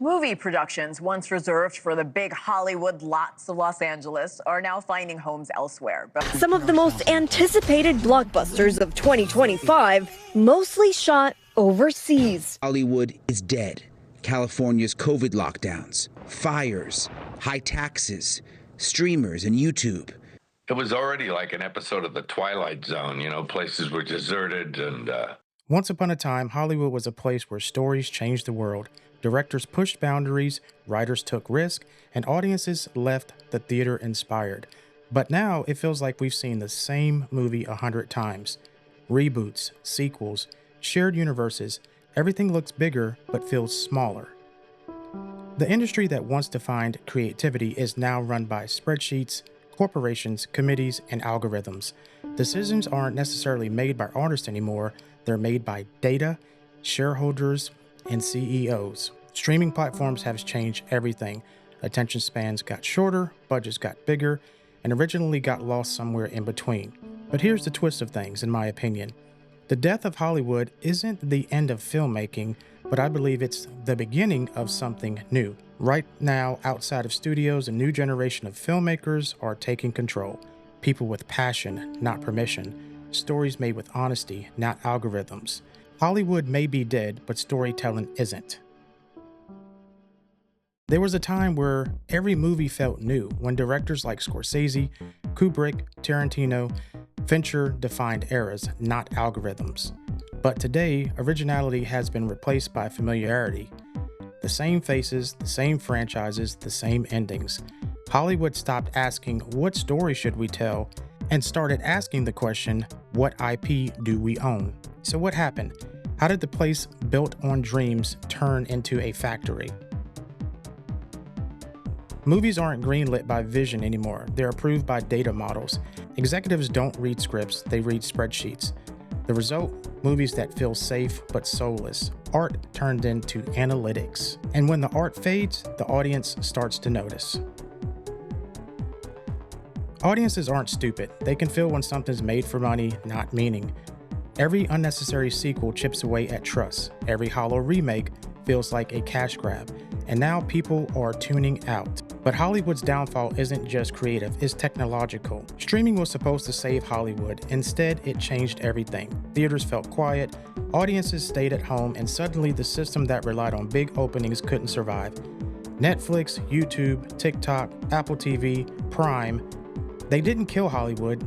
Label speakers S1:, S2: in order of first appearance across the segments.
S1: Movie productions, once reserved for the big Hollywood lots of Los Angeles, are now finding homes elsewhere.
S2: Some of the most anticipated blockbusters of 2025 mostly shot overseas.
S3: Hollywood is dead. California's COVID lockdowns, fires, high taxes, streamers, and YouTube.
S4: It was already like an episode of The Twilight Zone, places were deserted and...
S5: Once upon a time, Hollywood was a place where stories changed the world. Directors pushed boundaries, writers took risks, and audiences left the theater inspired. But now it feels like we've seen the same movie 100 times. Reboots, sequels, shared universes, everything looks bigger but feels smaller. The industry that once defined creativity is now run by spreadsheets, corporations, committees, and algorithms. Decisions aren't necessarily made by artists anymore, they're made by data, shareholders, and CEOs. Streaming platforms have changed everything. Attention spans got shorter, budgets got bigger, and originally got lost somewhere in between. But here's the twist of things, in my opinion. The death of Hollywood isn't the end of filmmaking, but I believe it's the beginning of something new. Right now, outside of studios, a new generation of filmmakers are taking control. People with passion, not permission. Stories made with honesty, not algorithms. Hollywood may be dead, but storytelling isn't. There was a time where every movie felt new, when directors like Scorsese, Kubrick, Tarantino, Fincher defined eras, not algorithms. But today, originality has been replaced by familiarity. The same faces, the same franchises, the same endings. Hollywood stopped asking, what story should we tell? And started asking the question, what IP do we own? So what happened? How did the place built on dreams turn into a factory? Movies aren't greenlit by vision anymore. They're approved by data models. Executives don't read scripts, they read spreadsheets. The result? Movies that feel safe but soulless. Art turned into analytics. And when the art fades, the audience starts to notice. Audiences aren't stupid. They can feel when something's made for money, not meaning. Every unnecessary sequel chips away at trust. Every hollow remake feels like a cash grab. And now people are tuning out. But Hollywood's downfall isn't just creative, it's technological. Streaming was supposed to save Hollywood. Instead, it changed everything. Theaters felt quiet, audiences stayed at home, and suddenly the system that relied on big openings couldn't survive. Netflix, YouTube, TikTok, Apple TV, Prime, they didn't kill Hollywood.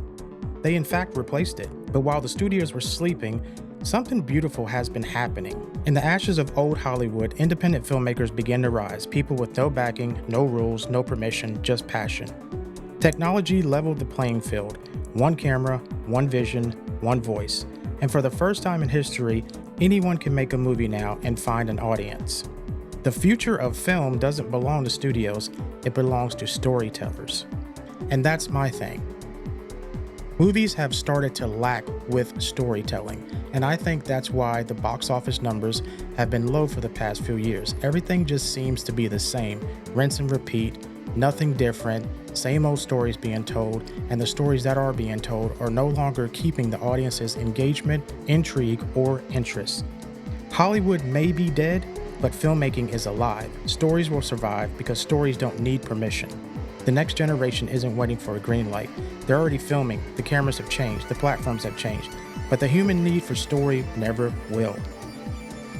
S5: They in fact replaced it. But while the studios were sleeping, something beautiful has been happening. In the ashes of old Hollywood, independent filmmakers began to rise. People with no backing, no rules, no permission, just passion. Technology leveled the playing field. One camera, one vision, one voice. And for the first time in history, anyone can make a movie now and find an audience. The future of film doesn't belong to studios, it belongs to storytellers. And that's my thing. Movies have started to lack with storytelling, and I think that's why the box office numbers have been low for the past few years. Everything just seems to be the same, rinse and repeat, nothing different, same old stories being told, and the stories that are being told are no longer keeping the audience's engagement, intrigue, or interest. Hollywood may be dead, but filmmaking is alive. Stories will survive because stories don't need permission. The next generation isn't waiting for a green light. They're already filming, the cameras have changed, the platforms have changed, but the human need for story never will.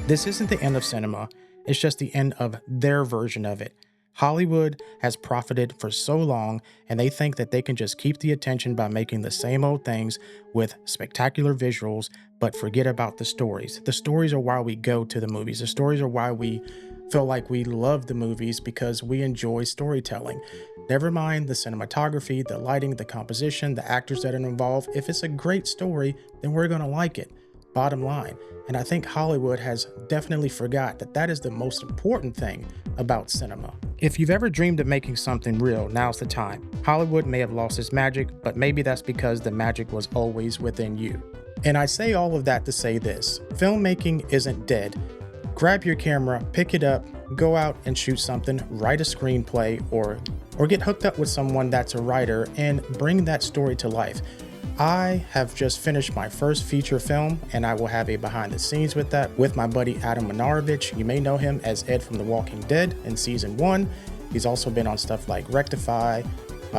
S5: This isn't the end of cinema, it's just the end of their version of it. Hollywood has profited for so long, and they think that they can just keep the attention by making the same old things with spectacular visuals, but forget about the stories. The stories are why we go to the movies. The stories are why we feel like we love the movies, because we enjoy storytelling. Never mind the cinematography, the lighting, the composition, the actors that are involved. If it's a great story, then we're going to like it. Bottom line. And I think Hollywood has definitely forgot that that is the most important thing about cinema. If you've ever dreamed of making something real, now's the time. Hollywood may have lost its magic, but maybe that's because the magic was always within you. And I say all of that to say this: filmmaking isn't dead. Grab your camera, pick it up, go out and shoot something, write a screenplay, or get hooked up with someone that's a writer and bring that story to life. I have just finished my first feature film, and I will have a behind the scenes with that with my buddy Adam Minarovich. You may know him as Ed from The Walking Dead in season 1. He's also been on stuff like Rectify,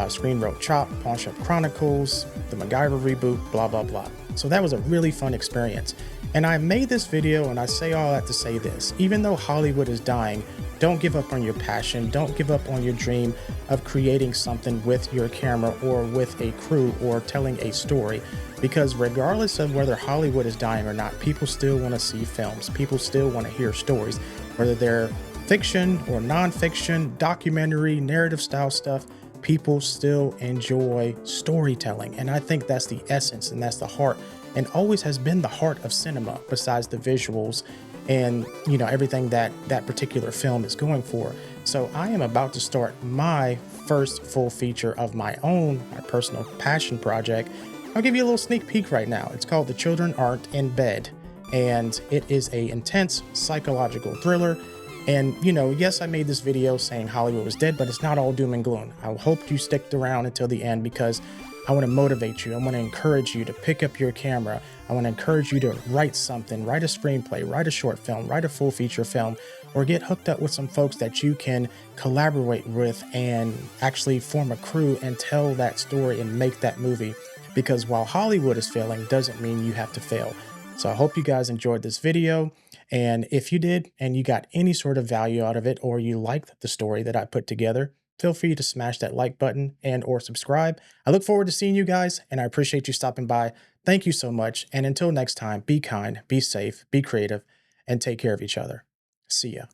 S5: Screen Road Chop, Pawn Shop Chronicles, the MacGyver reboot, blah, blah, blah. So that was a really fun experience. And I made this video and I say all that to say this: even though Hollywood is dying, don't give up on your passion. Don't give up on your dream of creating something with your camera or with a crew or telling a story. Because regardless of whether Hollywood is dying or not, people still want to see films. People still want to hear stories, whether they're fiction or nonfiction, documentary, narrative style stuff. People still enjoy storytelling. And I think that's the essence and that's the heart, and always has been the heart of cinema, besides the visuals and, you know, everything that that particular film is going for. So I am about to start my first full feature of my own, my personal passion project. I'll give you a little sneak peek right now. It's called The Children Aren't in Bed, and it is a intense psychological thriller. And, you know, yes, I made this video saying Hollywood was dead, but it's not all doom and gloom. I hope you stick around until the end, because I want to motivate you. I want to encourage you to pick up your camera. I want to encourage you to write something, write a screenplay, write a short film, write a full feature film, or get hooked up with some folks that you can collaborate with and actually form a crew and tell that story and make that movie. Because while Hollywood is failing, doesn't mean you have to fail. So I hope you guys enjoyed this video. And if you did, and you got any sort of value out of it, or you liked the story that I put together, feel free to smash that like button and or subscribe. I look forward to seeing you guys, and I appreciate you stopping by. Thank you so much. And until next time, be kind, be safe, be creative, and take care of each other. See ya.